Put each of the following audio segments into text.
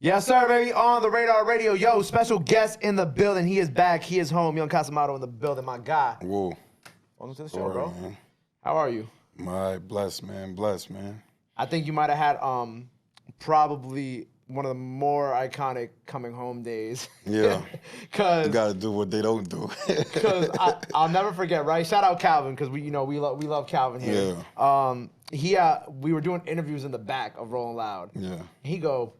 Yes, sir, baby. On the Radar Radio. Yo, special guest in the building. He is back. He is home. Young Costamado in the building, my guy. Whoa. Welcome to the show, bro. Man. How are you? My blessed, man. Blessed, man. I think you might have had probably one of the more iconic coming home days. Yeah. Cause you gotta do what they don't do. Because I'll never forget, right? Shout out Calvin, because we love Calvin here. Yeah. We were doing interviews in the back of Rolling Loud. Yeah. He go,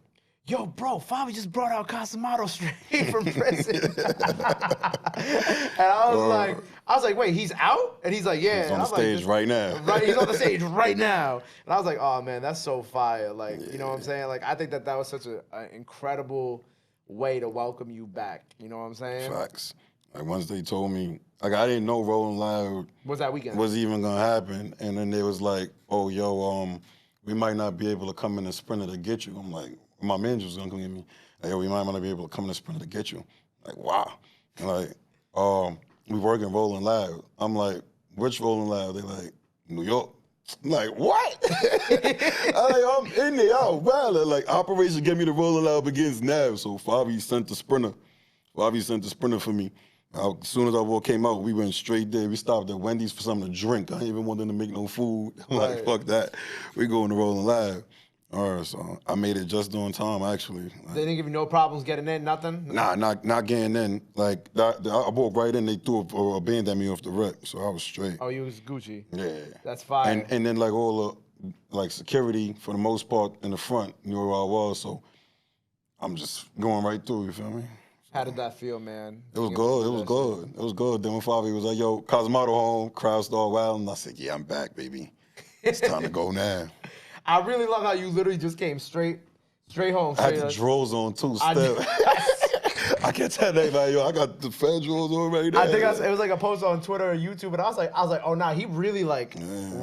yo, bro, Fabi just brought out Costamado straight from prison. And I was like, wait, he's out? And he's like, yeah. He's on the stage right now. Right, he's on the stage right now. And I was like, oh man, that's so fire. Like, you know what I'm saying? Like, I think that was such an incredible way to welcome you back. You know what I'm saying? Facts. Like once they told me, like I didn't know Rolling Loud was even gonna happen, and then they was like, oh yo, we might not be able to come in the Sprinter to get you. I'm like, my manager was gonna come get me. Like, yo, we might not be able to come in the Sprinter to get you. Like, wow. And like, we work in Rolling Loud. I'm like, which Rolling Loud? They like, New York. I'm like, what? I'm in there. Oh, wow. Like, Operation Get Me the Rolling Loud begins now. So Fabi sent the Sprinter. Fabi sent the Sprinter for me. As soon as our came out, we went straight there. We stopped at Wendy's for something to drink. I didn't even want them to make no food. Like, fuck that. We going to Rolling Loud. All right, so I made it just on time, actually. Like, they didn't give you no problems getting in, nothing? Nah, not getting in. Like, I walked right in, they threw a band at me off the rep, so I was straight. Oh, you was Gucci? Yeah. That's fine. And then, like, all the, like, security, for the most part, in the front, knew where I was, so I'm just going right through, you feel me? How did that feel, man? It was good, it was good. It was good. Then when Fabi was like, yo, Costamado home, crowd started wilding, I said, yeah, I'm back, baby. It's time to go now. I really love how you literally just came straight home. I had the drawers on too, still. I can't tell anybody, yo, I got the fed drawers on right now. I think it was like a post on Twitter or YouTube, and I was like, oh nah, he really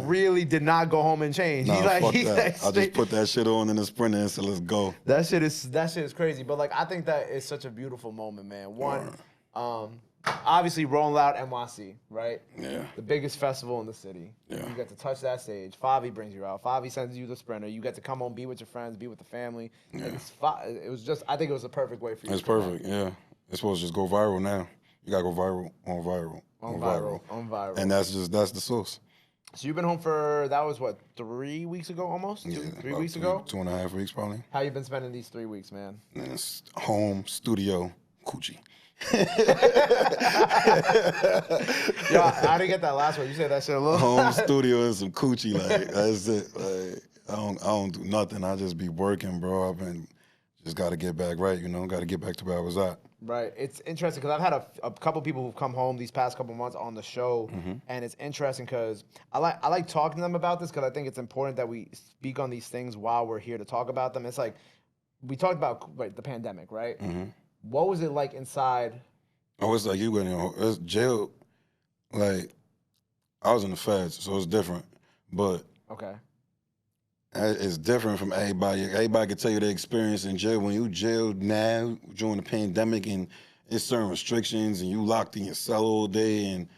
really did not go home and change. Nah, fuck he's that. I just put that shit on in the Sprinter and said, let's go. That shit is crazy. But like, I think that is such a beautiful moment, man. One, obviously Rolling Loud NYC, right? Yeah. The biggest festival in the city. Yeah. You get to touch that stage. Fabi brings you out. Fabi sends you the Sprinter. You get to come home, be with your friends, be with the family. Yeah. It was just, I think it was a perfect way for you. It's perfect, yeah. It's supposed to just go viral now. You gotta go viral, on viral, on viral. On viral. And that's the source. So you've been home for, that was what, 3 weeks ago almost? Yeah, 3 weeks ago? 2.5 weeks probably. How you been spending these 3 weeks, man? And it's home, studio, coochie. Yo, how did you get that last one? You said that shit a little. Home studio and some coochie, like that's it. Like I don't do nothing. I just be working, bro. Just got to get back right, you know. Got to get back to where I was at. Right. It's interesting because I've had a couple people who've come home these past couple months on the show, and it's interesting because I like talking to them about this because I think it's important that we speak on these things while we're here to talk about them. It's like we talked about the pandemic, right? What was it like inside? Oh, it's like you went in jail. Like I was in the feds, so it's different. But okay, it's different from everybody. Everybody can tell you their experience in jail. When you jailed now during the pandemic and it's certain restrictions and you locked in your cell all day and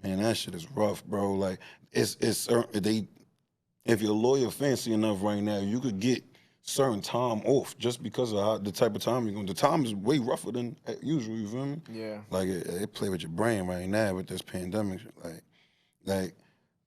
man, that shit is rough, bro. Like it's certain if your lawyer fancy enough right now, you could get certain time off just because of the type of time you're going. The time is way rougher than usual, you feel me? Yeah. Like it play with your brain right now with this pandemic. Like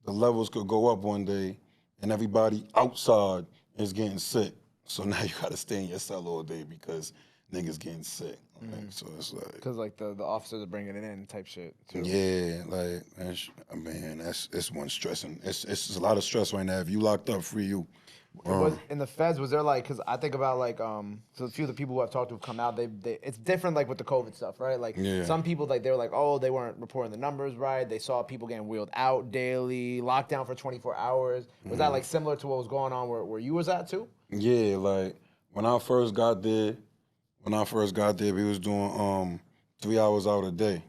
the levels could go up one day and everybody outside is getting sick. So now you got to stay in your cell all day because niggas getting sick. Like, so it's like because like the officers are bringing it in type shit too. Yeah, like it's one stressing. It's a lot of stress right now. If you locked up, free you. In the feds, was there like, because I think about like, so a few of the people who I've talked to have come out, it's different like with the COVID stuff, right? Like some people, like they were like, oh, they weren't reporting the numbers right. They saw people getting wheeled out daily, lockdown for 24 hours. Was that like similar to what was going on where you was at too? Yeah, like when I first got there, we was doing 3 hours out a day.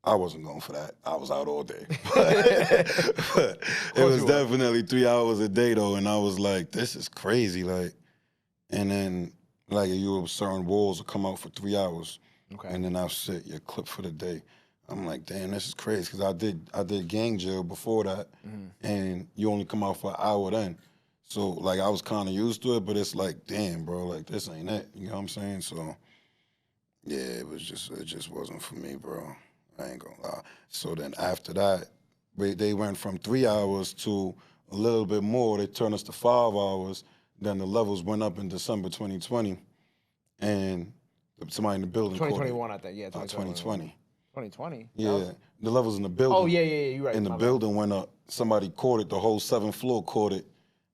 I wasn't going for that. I was out all day. But it was definitely 3 hours a day though, and I was like, this is crazy. Like, and then like you certain walls will come out for 3 hours, and then I'll sit your clip for the day. I'm like, damn, this is crazy because I did gang jail before that, and you only come out for an hour then. So like I was kind of used to it, but it's like, damn, bro, like this ain't it. You know what I'm saying? So yeah, it just wasn't for me, bro. I ain't gonna lie. So then after that, they went from 3 hours to a little bit more. They turned us to 5 hours. Then the levels went up in December 2020, and somebody in the building 2021, I think. Yeah, 2020. 2020. Yeah, the levels in the building. Oh yeah, you're right. And the building went up. Somebody caught it. The whole 7th floor caught it,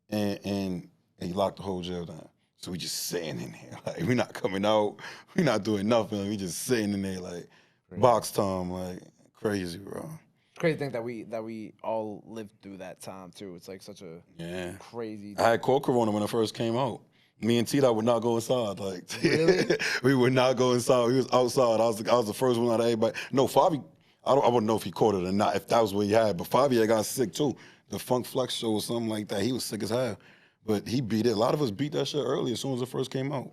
and he locked the whole jail down. So we just sitting in there, like we not coming out, we not doing nothing. We just sitting in there like box time, like crazy, bro. It's crazy to think that we all lived through that time too. It's like such a crazy. I had caught Corona when it first came out. Me and Tdott would not go inside. Like really? We would not go inside. We was outside. I was the first one out of everybody. No, Fabi, I wouldn't know if he caught it or not, if that was what he had. But Fabi got sick too. The Funk Flex show or something like that. He was sick as hell. But he beat it. A lot of us beat that shit early as soon as it first came out.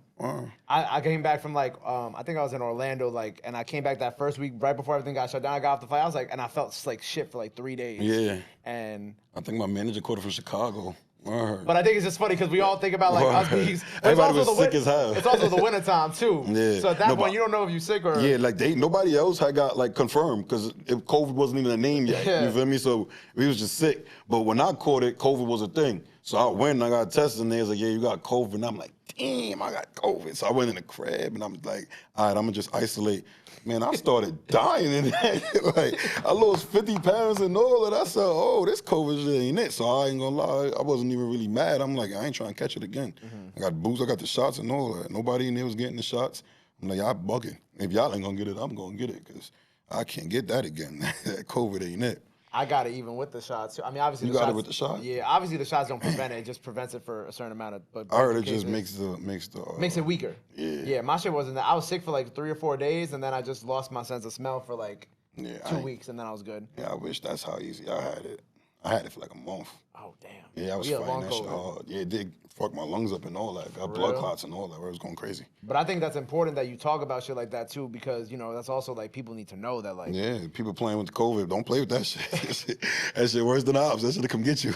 I came back from like, I think I was in Orlando, like, and I came back that first week right before everything got shut down. I got off the flight. I was like, and I felt like shit for like 3 days. Yeah. And I think my manager caught it from Chicago. But I think it's just funny because we all think about like us being. Everybody was sick as hell. It's also the winter time too. Yeah. So at that point, you don't know if you're sick or. Yeah, like nobody else had got like confirmed because COVID wasn't even a name yet. Yeah. You feel me? So we was just sick. But when I caught it, COVID was a thing. So I went and I got tested and they was like, yeah, you got COVID. And I'm like, damn, I got COVID. So I went in the crib and I'm like, all right, I'm gonna just isolate. Man, I started dying in there. Like, I lost 50 pounds and all of that. I said, oh, this COVID shit ain't it. So I ain't gonna lie, I wasn't even really mad. I'm like, I ain't trying to catch it again. I got booze, I got the shots and all that. Nobody in there was getting the shots. I'm like, y'all bugging. If y'all ain't gonna get it, I'm gonna get it because I can't get that again. That COVID ain't it. I got it even with the shots. I mean, obviously you got it with the shot. Yeah, obviously the shots don't prevent it. It just prevents it for a certain amount of. But I heard it just makes it weaker. Yeah. Yeah, my shit wasn't that. I was sick for like 3 or 4 days, and then I just lost my sense of smell for like 2 weeks, and then I was good. Yeah, I wish that's how easy I had it. I had it for like a month. Oh damn. Yeah, I was fighting that shit hard. Yeah, it did fuck my lungs up and all that. Got blood clots and all that. Where it was going crazy. But I think that's important that you talk about shit like that too, because you know that's also like people need to know that like. Yeah, people playing with the COVID. Don't play with that shit. That shit worse than the ops. That shit'll come get you.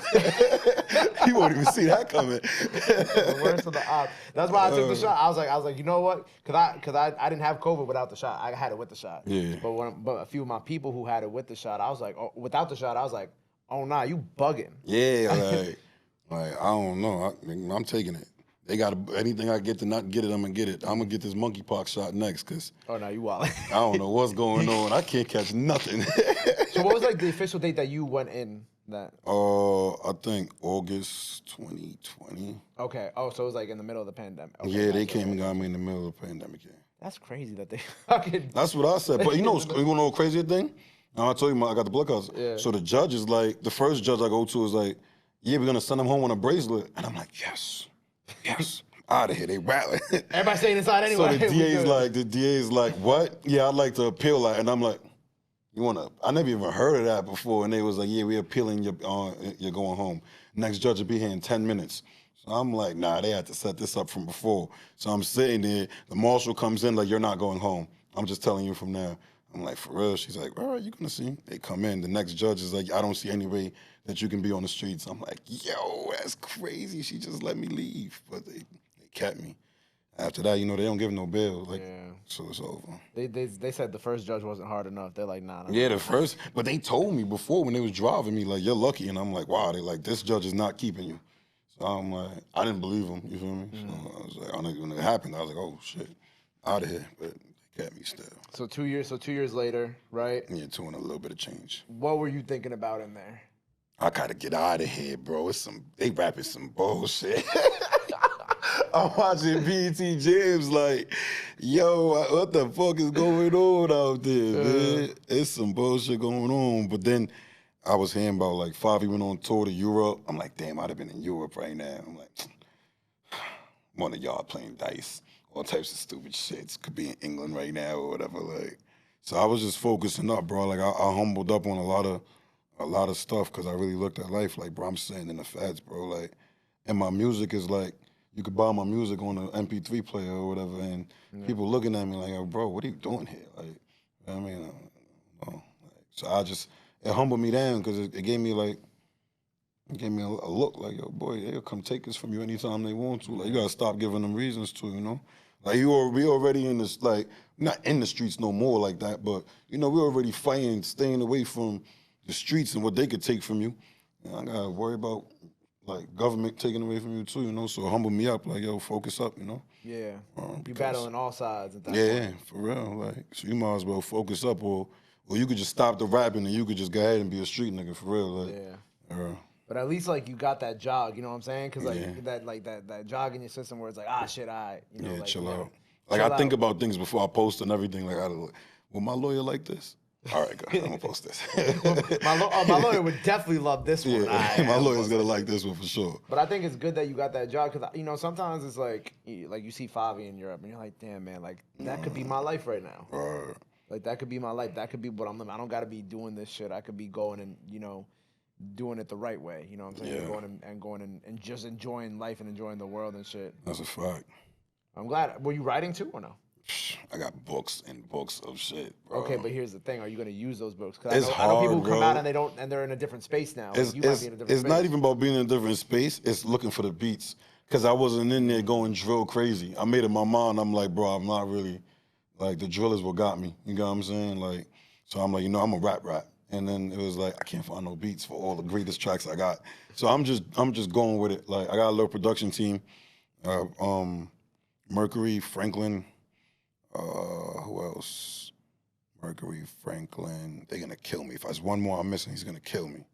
You won't even see that coming. Worse than the ops. That's why I took the shot. I was like, you know what? Cause I didn't have COVID without the shot. I had it with the shot. Yeah. But a few of my people who had it with the shot, I was like, oh, without the shot, I was like, oh nah, you bugging. Yeah, like I don't know. I'm taking it. They got anything I get to not get it, I'm gonna get it. I'm gonna get this monkeypox shot next, cause no, you wild. I don't know what's going on. I can't catch nothing. So what was like the official date that you went in? That? I think August 2020. Okay. Oh, so it was like in the middle of the pandemic. Okay, yeah, they came and got me in the middle of the pandemic. Yeah. That's crazy that they fucking. That's what I said. But you know a crazier thing? I told you I got the blood clots. Yeah. So the judge is like, the first judge I go to is like, yeah, we're gonna send him home on a bracelet, and I'm like, yes, out of here. They rattling. Everybody staying inside anyway. So the DA's like, what? Yeah, I'd like to appeal that, and I'm like. You wanna? I never even heard of that before, and they was like, "Yeah, we're appealing. You're going home. Next judge will be here in 10 minutes." So I'm like, "Nah, they had to set this up from before." So I'm sitting there. The marshal comes in like, "You're not going home. I'm just telling you from now." I'm like, "For real?" She's like, "All right, you're gonna see." They come in. The next judge is like, "I don't see any way that you can be on the streets." I'm like, "Yo, that's crazy." She just let me leave, but they kept me. After that, you know, they don't give no bail, like, so it's over. They said the first judge wasn't hard enough. They're like, nah. Yeah, the first, but they told me before when they was driving me, like, you're lucky, and I'm like, wow, they like, this judge is not keeping you. So I'm like, I didn't believe him, you feel me? So I was like, when it happened, I was like, oh shit, out of here, but they kept me still. So 2 years later, right? Yeah, 2 and a little bit of change. What were you thinking about in there? I gotta get out of here, bro. They rapping some bullshit. I'm watching BET Jams like, yo, what the fuck is going on out there, man? It's some bullshit going on. But then I was hearing about like Favi went on tour to Europe. I'm like, damn, I'd have been in Europe right now. I'm like, one of y'all playing dice, all types of stupid shit. Could be in England right now or whatever. Like, so I was just focusing up, bro. Like I humbled up on a lot of stuff because I really looked at life like, bro, I'm sitting in the feds, bro. Like, and my music is like. You could buy my music on an MP3 player or whatever, and people looking at me like, bro, what are you doing here? Like, you know what I mean? So it humbled me down because it gave me like, He gave me a look like, yo, boy, they'll come take this from you anytime they want to. Like, you gotta stop giving them reasons to, you know? Like, we already in this, like, not in the streets no more like that, but, you know, we're already fighting, staying away from the streets and what they could take from you. And I gotta worry about, like, government taking away from you too, you know? So humble me up, like, yo, focus up, you know? Yeah. You battling all sides at that point. Yeah, for real. Like, so you might as well focus up, or you could just stop the rapping and you could just go ahead and be a street nigga, for real. Like, yeah. But at least like you got that jog, you know what I'm saying? Because like that jog in your system where it's like, you know, like, chill out. Like I think about things before I post and everything. Like, will my lawyer like this? All right, go. I'm gonna post this. my lawyer would definitely love this one. Yeah, my lawyer's gonna like this one for sure. But I think it's good that you got that job because you know sometimes it's like you see Favi in Europe and you're like, damn man, like that could be my life right now. Like that could be my life. That could be what I'm living. I don't got to be doing this shit. I could be going and doing it the right way, you know what I'm saying? Yeah. Going and just enjoying life and enjoying the world and shit. That's a fact. I'm glad. Were you writing too or no? I got books and books of shit, bro. Okay, but here's the thing: are you going to use those books? Because I know people who come out and they're in a different space now. It's not even about being in a different space. It's looking for the beats. Because I wasn't in there going drill crazy. I made it my mind. I'm like, bro, I'm not really like the drill is what got me. You know what I'm saying? Like, so I'm like, I'm a rap. And then it was like, I can't find no beats for all the greatest tracks I got. So I'm just going with it. Like, I got a little production team. Mercury, Franklin, who else? Mercury, Franklin. They're going to kill me. If there's one more I'm missing, he's going to kill me.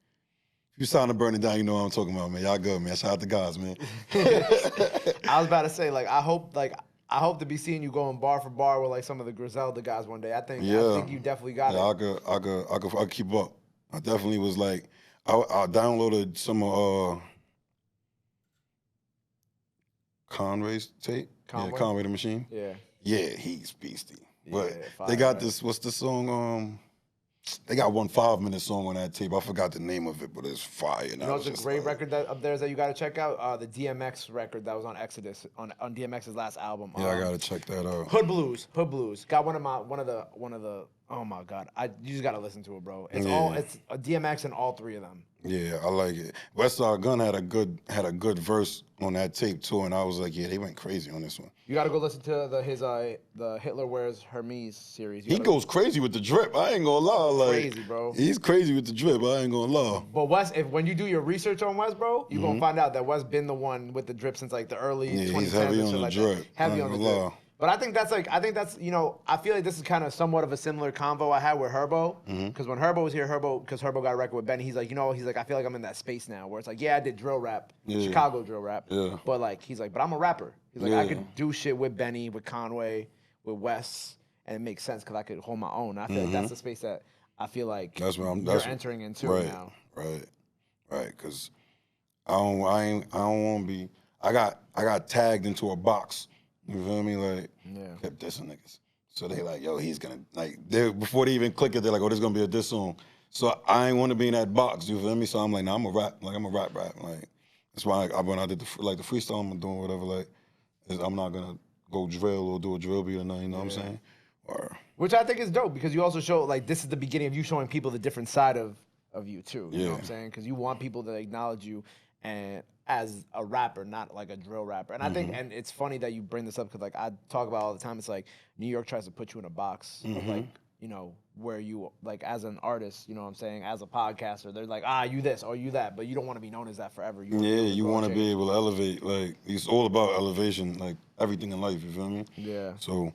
If you sound to burn it down, you know what I'm talking about, man. Y'all good, man. Shout out to guys, man. I was about to say, I hope to be seeing you going bar for bar with some of the Griselda guys one day. I think you definitely got it. I could keep up. I definitely was like, I downloaded some of Conway's tape. Conway? Yeah, Conway the Machine. Yeah. Yeah, he's beastie. But they got this, what's the song? They got 1 5-minute song on that tape. I forgot the name of it, but it's fire. You know, it's a great record up there that you got to check out. The DMX record that was on Exodus on DMX's last album. Yeah, I gotta check that out. Hood Blues. Got one of the. Oh my God, you just gotta listen to it, bro. It's it's a DMX and all three of them. Yeah, I like it. Westside Gunn had a good verse on that tape too, and I was like, yeah, they went crazy on this one. You gotta go listen to the Hitler Wears Hermes series. He goes crazy with the drip. I ain't gonna lie, crazy, bro. He's crazy with the drip. I ain't gonna lie. But Wes, when you do your research on Wes, bro, you gonna find out that Wes been the one with the drip since the early 2010s. He's heavy on the drip. Heavy on the drip. But I think that's I feel like this is kind of somewhat of a similar convo I had with Herbo. Because when Herbo was here, because Herbo got a record with Benny, he's like, I feel like I'm in that space now where it's like, I did drill rap, Chicago drill rap. Yeah. But he's like, but I'm a rapper. He's like, I could do shit with Benny, with Conway, with Wes, and it makes sense because I could hold my own. I feel like that's the space that I feel like you're entering into now. Right. Because I don't want to be. I got tagged into a box. You feel me? Kept dissing niggas. So they like, yo, he's gonna before they even click it, they're like, oh, this is gonna be a diss song. So I ain't want to be in that box. You feel me? So I'm like, nah, I'm a rap. I'm a rap. That's why when I did the freestyle, I'm doing whatever. I'm not gonna go drill or do a drill beat or nothing. You know what I'm saying? Which I think is dope because you also show this is the beginning of you showing people the different side of you too. You know what I'm saying? Because you want people to acknowledge you and as a rapper, not like a drill rapper. And I think, and it's funny that you bring this up because I talk about all the time. It's like New York tries to put you in a box of where you as an artist, you know what I'm saying, as a podcaster, they're like, you this or you that, but you don't want to be known as that forever. You want to be able to elevate. It's all about elevation, everything in life. You feel me? Yeah. So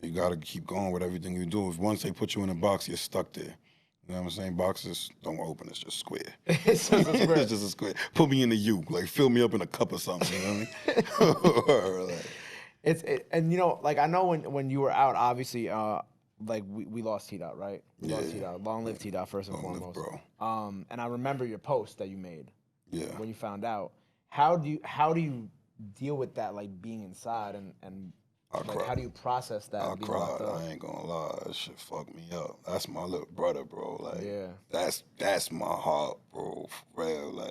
you got to keep going with everything you do. If once they put you in a box, you're stuck there. You know what I'm saying? Boxes don't open. It's just square. It's just a square. It's just a square. Put me in a U. Fill me up in a cup or something. You know what I mean? I know when you were out, obviously, we lost Tdott, right? We lost Tdott. Long live Tdott, first and foremost. Bro. And I remember your post that you made. Yeah. When you found out. How do you deal with that, being inside and how do you process that? I cried. I ain't gonna lie. That shit fucked me up. That's my little brother, bro. That's my heart, bro. For real.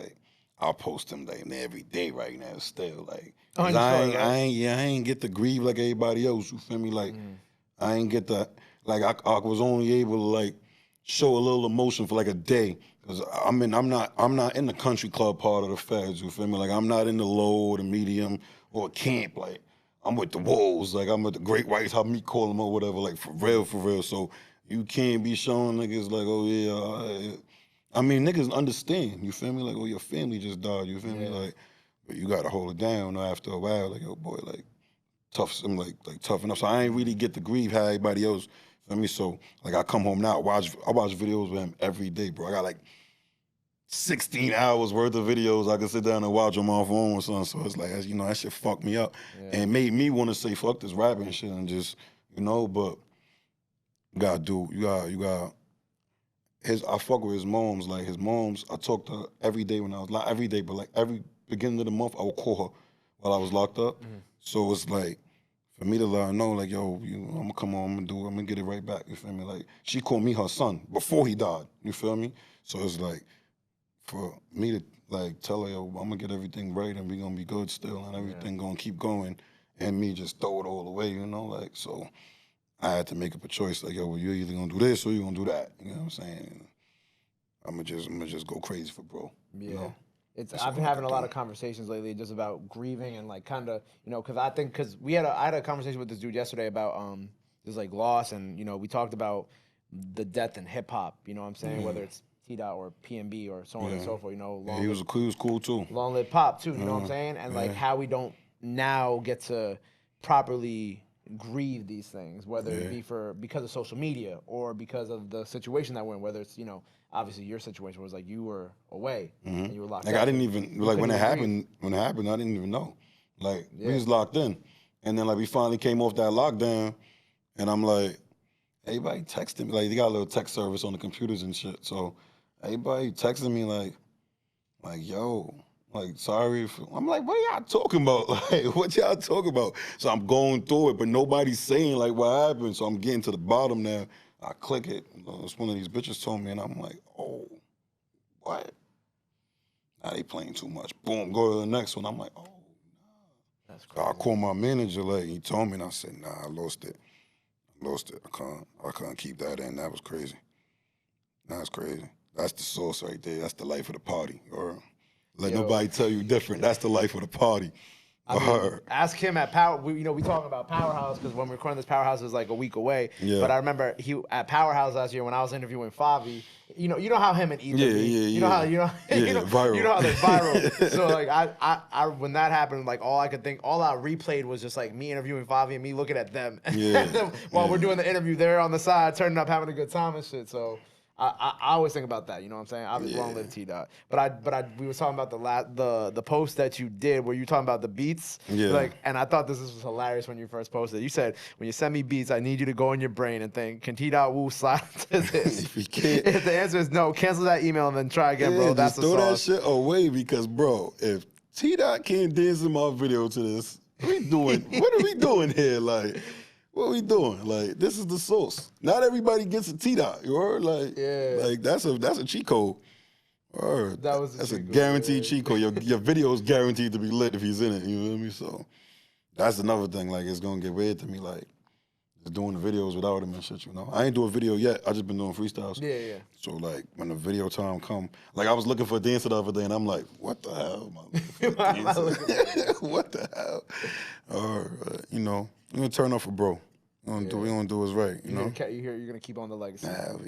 I'll post him every day right now still. I ain't get to grieve like everybody else. You feel me? I ain't get the I was only able to show a little emotion for like a day. Cause I'm not in the country club part of the feds, you feel me? Like I'm not in the low or the medium or camp. Like I'm with the wolves, like I'm with the great whites, how me call them or whatever, like for real. So you can't be showing niggas like, oh yeah, I mean niggas understand, you feel me? Like, oh, your family just died, you feel me? Like, but you gotta hold it down after a while, like, oh boy, like tough, I'm like tough enough. So I ain't really get to grieve how everybody else. Feel me? So like I come home now, I watch videos with him every day, bro. I got like 16 hours worth of videos I can sit down and watch on my phone or something. So it's like, you know, that shit fucked me up and made me want to say fuck this rapping shit and just, you know, but you got I fuck with his moms. Like his moms, I talk to her every day when I was not every day, but like every beginning of the month I would call her while I was locked up. So it's like for me to let her know, like, yo, I'm gonna come on, I'm gonna get it right back. You feel me? Like she called me her son before he died. You feel me? So it's like for me to like tell her, yo, I'm gonna get everything right and we gonna be good still and everything gonna keep going, and me just throw it all away, you know, like so. I had to make up a choice, like, yo, well, you're either gonna do this or you're gonna do that. You know what I'm saying? I'm gonna just go crazy for bro. Yeah. You know? I've been having a lot of conversations lately just about grieving and like kind of, you know, because I had a conversation with this dude yesterday about just like loss, and you know we talked about the death in hip hop. You know what I'm saying? Whether it's Tdott or PNB or so on and so forth. You know, he was cool too. Long live Pop too. You know what I'm saying? And like how we don't now get to properly grieve these things, whether it be because of social media or because of the situation that we're in, whether it's, you know, obviously your situation was like you were away and you were locked like up. I didn't even like when it happened I didn't even know. Like we was locked in. And then like we finally came off that lockdown and I'm like, everybody texting me, like they got a little text service on the computers and shit. So everybody texting me like yo, like, sorry. I'm like, what y'all talking about? Like, what y'all talking about? So I'm going through it, but nobody's saying, like, what happened. So I'm getting to the bottom now. I click it. It's one of these bitches told me, and I'm like, oh, what? Now they playing too much. Boom, go to the next one. I'm like, oh, nah. That's crazy. I called my manager, like, he told me, and I said, nah, I lost it. I can't keep that in. That was crazy. That's crazy. That's the source right there. That's the life of the party. Or let nobody tell you different. That's the life of the party. I mean, ask him at Power. We talking about Powerhouse because when we're recording this, Powerhouse is like a week away. Yeah. But I remember he at Powerhouse last year when I was interviewing Favi. You know how him and Ethan. You know how they're viral. So like I when that happened, like all I replayed was just like me interviewing Favi and me looking at them. While we're doing the interview, they're on the side turning up, having a good time and shit. So. I always think about that, you know what I'm saying? Obviously, long live Tdott. But we were talking about the post that you did where you talking about the beats. Yeah. Like, and I thought this was hilarious when you first posted. You said, when you send me beats, I need you to go in your brain and think, can Tdott Woo slide to this? If he can't. If the answer is no, cancel that email and then try again, bro. That's the sauce. Throw that shit away because, bro, if Tdott can't dance in my video to this, what are we doing here? Like, what are we doing? Like, this is the source. Not everybody gets a Tdott. You heard? Like, like that's a cheat code. Or that's a guaranteed cheat code. Your video is guaranteed to be lit if he's in it. You know what I mean? So that's another thing. Like, it's gonna get weird to me. Like, just doing the videos without him and shit. You know, I ain't do a video yet. I just been doing freestyles. Yeah. So like, when the video time come, like I was looking for a dancer the other day, and I'm like, what the hell am I looking for? What the hell? Or you know. We're gonna turn off a bro. We gonna do what's right, you know? You're gonna keep on the legacy. Hell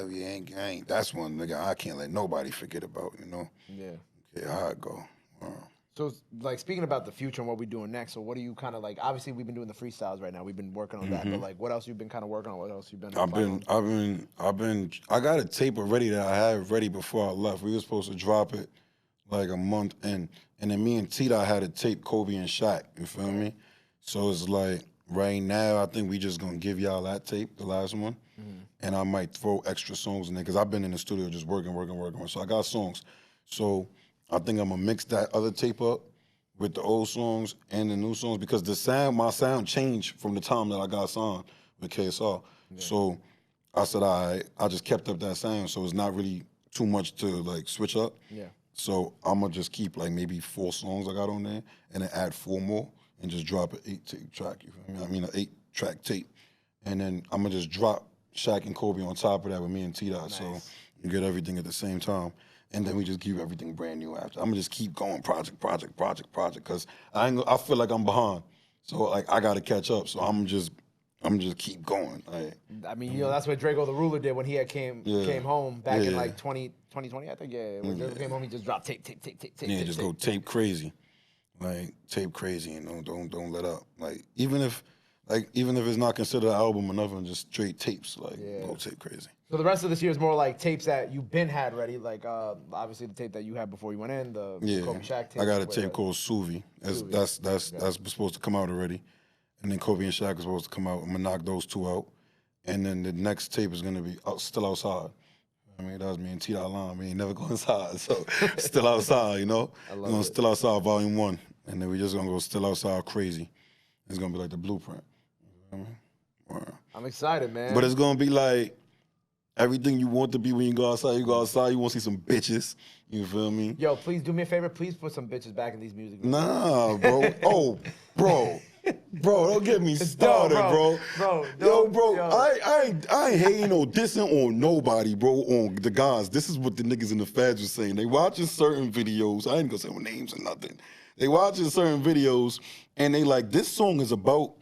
yeah. Ain't. That's one nigga I can't let nobody forget about, you know? Yeah. Okay, how it go. So, like, speaking about the future and what we're doing next, so what do you kind of like, obviously we've been doing the freestyles right now. We've been working on that, but like, what else you've been kind of working on? What else you've been I got a tape already that I had ready before I left. We were supposed to drop it like a month in, and then me and Tdott had a tape, Kobe and Shaq, you feel me? So it's like, right now, I think we just gonna give y'all that tape, the last one, and I might throw extra songs in there, because I've been in the studio just working. So I got songs. So I think I'm gonna mix that other tape up with the old songs and the new songs, because my sound changed from the time that I got signed with KSR. Yeah. So I said, all right, I just kept up that sound, so it's not really too much to like switch up. Yeah. So I'm gonna just keep like maybe 4 songs I got on there, and then add 4 more. And just drop an 8-tape track, you feel me? I mean, an 8-track tape. And then I'm gonna just drop Shaq and Kobe on top of that with me and Tdott. Nice. So you get everything at the same time. And then we just keep everything brand new after. I'm gonna just keep going project, because I feel like I'm behind. So like I gotta catch up. So I'm just keep going. I mean, that's what Draco the Ruler did when he had came home back in like 2020, I think. Yeah, when Draco came home, he just dropped tape. Yeah, just go tape crazy. Like tape crazy and don't let up. Like even if it's not considered an album or nothing, just straight tapes. Like go tape crazy. So the rest of this year is more like tapes that you've been had ready. Like obviously the tape that you had before you went in, the Kobe Shaq tape. I got a tape called Suvi. That's supposed to come out already. And then Kobe and Shaq is supposed to come out. I'm gonna knock those two out. And then the next tape is gonna be Still Outside. I mean, that was me and Tdott line. We ain't never go inside. So Still Outside, you know? We're gonna Still Outside Volume 1. And then we just gonna go Still Outside crazy. It's gonna be like the blueprint. You know what I mean? I'm excited, man. But it's gonna be like everything you want to be when you go outside. You go outside, you want to see some bitches. You feel me? Yo, please do me a favor. Please put some bitches back in these music videos. Nah, bro. Oh, bro. Bro, don't get me started, bro. I ain't hating or dissing on nobody, bro, on the guys. This is what the niggas in the feds were saying. They watching certain videos. I ain't gonna say no names or nothing. They watching certain videos, and they like, this song is about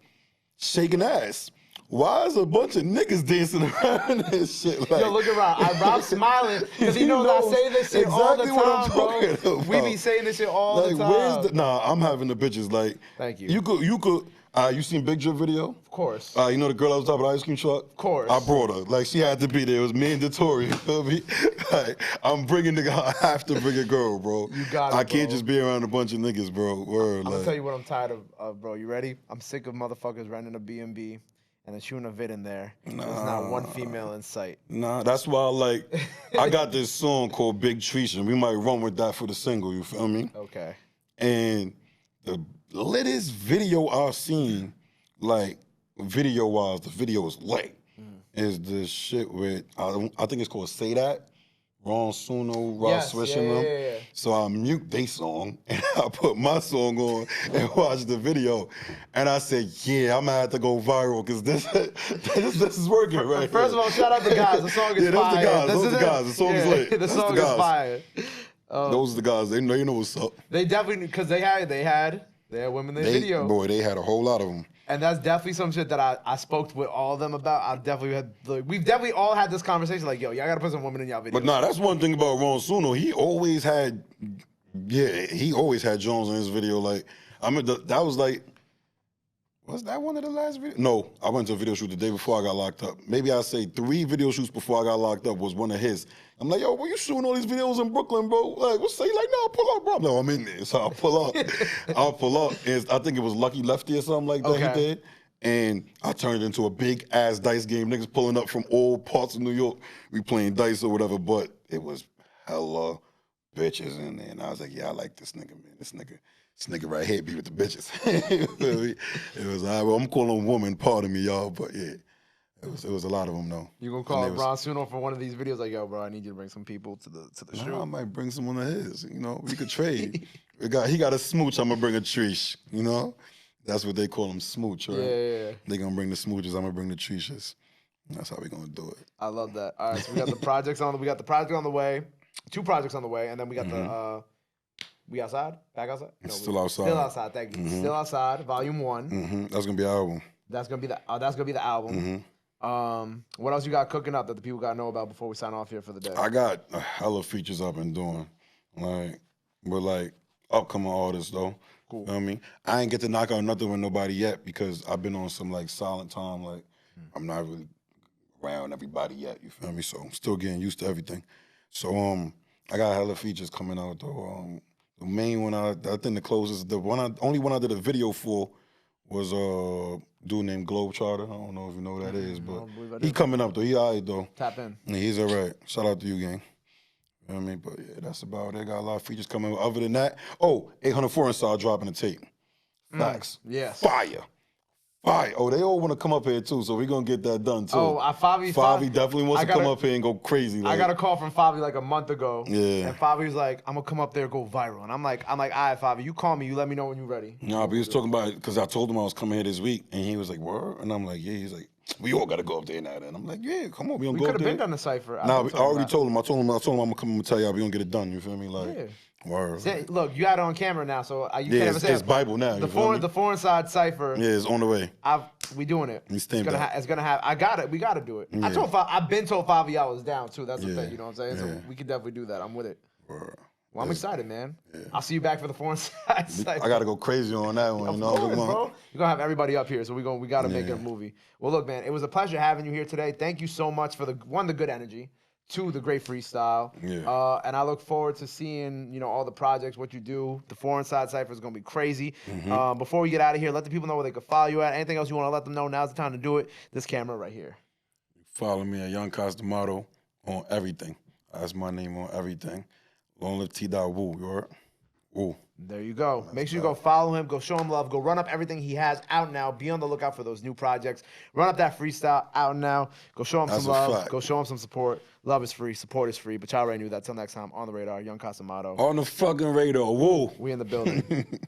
shaking ass. Why is a bunch of niggas dancing around this shit? Like, yo, look around. Rob's smiling because he knows I say this shit all the time, bro. We be saying this shit all the time. Nah, I'm having the bitches. Like, thank you. You could. You seen Big Drip video? Of course. You know the girl I was talking about, the ice cream truck? Of course. I brought her. Like, she had to be there. It was mandatory. You feel me? Like, I'm bringing the guy. I have to bring a girl, bro. You got it, I can't just be around a bunch of niggas, bro. Word. I'm gonna tell you what I'm tired of, bro. You ready? I'm sick of motherfuckers renting a B&B. And then shooting a vid in there. Nah, there's not one female in sight. Nah, that's why I got this song called Big Trees, and we might run with that for the single, you feel me? Okay. And the littest video I've seen, like video-wise, the video is lit, is the shit with, I think it's called Say That. Ron Suno, Ross Swishing them. Yeah. So I mute their song and I put my song on and watch the video. And I said, yeah, I'm gonna have to go viral because this is working, right? First of all, shout out the guys. The song is fire. Those are the guys. The song is lit. The song is fire. Those are the guys. They know what's up. They definitely, because they had women in the video. Boy, they had a whole lot of them. And that's definitely some shit that I spoke with all of them about. We've definitely all had this conversation like, yo, y'all gotta put some women in y'all videos. But nah, that's one thing about Ron Suno. He always had Jones in his video. Like, was that one of the last videos? No, I went to a video shoot the day before I got locked up. Maybe I say 3 video shoots before I got locked up was one of his. I'm like, yo, bro, you shooting all these videos in Brooklyn, bro? Like, what's say? Like, no, pull up, bro. No, I'm in there, so I'll pull up. And I think it was Lucky Lefty or something like that he did. And I turned it into a big ass dice game. Niggas pulling up from all parts of New York. We playing dice or whatever, but it was hella bitches in there. And I was like, yeah, I like this nigga, man. This nigga right here be with the bitches. It was, well, I'm calling woman, pardon me, y'all, but yeah. It was a lot of them, though. You gonna call Ron Suno for one of these videos? Like, yo, bro, I need you to bring some people to the shoot. I might bring someone of his. You know, we could trade. He got a smooch. I'm gonna bring a treesh. You know, that's what they call them, smooch, right? Yeah. They gonna bring the smooches. I'm gonna bring the treeshes. That's how we gonna do it. I love that. All right, so we got the projects on. We got the project on the way. 2 projects on the way, and then we got the. We outside? Back outside? No, Still Outside. Still Outside. Thank you. Still Outside, Volume 1. That's gonna be our album. That's gonna be the album. What else you got cooking up that the people gotta know about before we sign off here for the day? I got a hella features I've been doing, with upcoming artists though. Cool. You know what I mean? I ain't get to knock out nothing with nobody yet because I've been on some silent time. I'm not really around everybody yet. You feel me? So I'm still getting used to everything. So I got hella features coming out though. The main one I think the closest, only one I did a video for was a dude named Globetrotter. I don't know if you know who that is, but he coming up though. He all right though. Tap in. Yeah, he's all right. Shout out to you, gang. You know what I mean? But yeah, that's about it. Got a lot of features coming. Other than that, 804 Inside dropping the tape. Facts. Yes. Fire. Oh, they all want to come up here too, so we're gonna get that done too. Favi definitely wants to come up here and go crazy. I got a call from Favi a month ago. Yeah. And Favi was like, I'm gonna come up there, go viral. And I'm like, all right, Favi, you call me, you let me know when you're ready. Nah, but he was talking about it because I told him I was coming here this week, and he was like, word? And I'm like, yeah. He's like, we all got to go up there now. Then I'm like, yeah, come on, we gonna go up there. We could have been done the cipher. Nah, I already told him. I told him I'm gonna come and tell y'all we gonna get it done. You feel me? Like, yeah. Word. See, look, you got it on camera now, so you can't ever say it's Bible now. The foreign side cipher. Yeah, it's on the way. We doing it. It's gonna have. I got it. We got to do it. Yeah. I've been told 5 of y'all was down too. That's the thing. You know what I'm saying? So we can definitely do that. I'm with it. Word. Well, I'm excited, man. Yeah. I'll see you back for the foreign side cipher. I gotta go crazy on that one. Of course, bro. You're gonna have everybody up here, so we gotta make it a movie. Well, look, man, it was a pleasure having you here today. Thank you so much for the good energy. 2, the great freestyle. Yeah. And I look forward to seeing, all the projects, what you do. The foreign side cipher is going to be crazy. Mm-hmm. Before we get out of here, let the people know where they can follow you at. Anything else you want to let them know, now's the time to do it. This camera right here. Follow me at Young Costamado on everything. That's my name on everything. Long live Tdott. Woo, you heard? Woo. There you go. Make sure you go follow him, go show him love, go run up everything he has out now. Be on the lookout for those new projects. Run up that freestyle out now. Go show him some love. Go show him some support. Love is free. Support is free. But y'all already knew that. Till next time, on the radar, Young Costamado. On the fucking radar. Woo. We in the building.